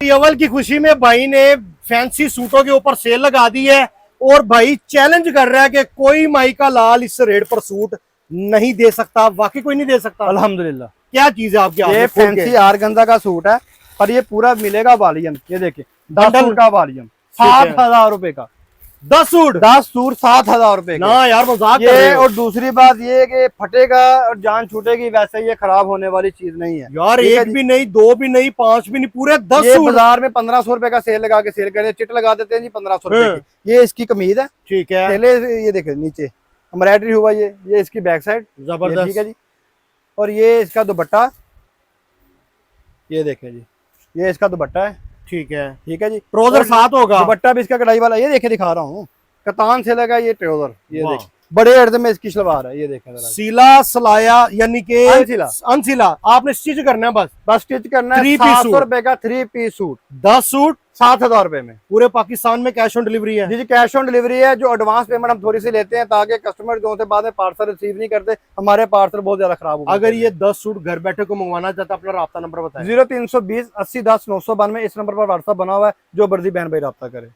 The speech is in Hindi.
रबी अव्वल की खुशी में भाई ने फैंसी सूटों के ऊपर सेल लगा दी है और भाई चैलेंज कर रहा है कि कोई माइका लाल इस रेट पर सूट नहीं दे सकता। वाकई कोई नहीं दे सकता। अल्हम्दुलिल्लाह। क्या चीज है आपके? ये फैंसी आरगंजा का सूट है और ये पूरा मिलेगा वॉल्यूम। ये देखिए 10 सूट का वॉल्यूम 7,000 रुपए का। 10 सूट 7,000 रुपए ना यार, मजाक कर ये। रहे हो। और दूसरी बात ये कि फटेगा और जान छूटेगी, वैसे ये खराब होने वाली चीज नहीं है यार। एक भी नहीं, दो भी नहीं, 5 भी नहीं, पूरे 10 ये सूट। बाजार में 1500 रुपए का सेल लगा के सेल करते हैं, चिट लगा देते हैं जी 1500 रुपए की। ये इसकी कमीज है। ठीक है। पहले ये देखे नीचे एम्ब्रॉयडरी हुआ, ये इसकी बैक साइड जबरदस्त। ठीक है जी। और ये इसका दुपट्टा, ये देखे जी, ये इसका दुपट्टा है। ठीक है। ठीक है जी। ट्राउजर साथ होगा। दुपट्टा भी इसका कढ़ाई वाला, ये देखे दिखा रहा हूँ, कतान से लगा ये ट्राउजर। ये वाह। देखे बड़े अर्ज में इसकी सलवार है। ये देखें जरा, सीला सलाया यानी कि अनसिला। अनसिला आपने स्टिच करना है बस। बस स्टिच करना है। 3 पीस 700 रुपए का 3 पीस सूट, 10 सूट 7,000 रुपए में। पूरे पाकिस्तान में कैश ऑन डिलीवरी है। जी कैश ऑन डिलीवरी है। जो एडवांस पेमेंट हम थोड़ी सी लेते हैं ताकि कस्टमर जो होते बाद में पार्सल रिसीव नहीं करते, हमारे पार्सल बहुत ज्यादा खराब हो। अगर ये 10 सूट घर बैठे को मंगवाना चाहता है, अपना राब्ता नंबर बताएं। 0320 80 10 992। इस नंबर पर व्हाट्सएप बना हुआ है, जो मर्जी बहन भाई राब्ता करे।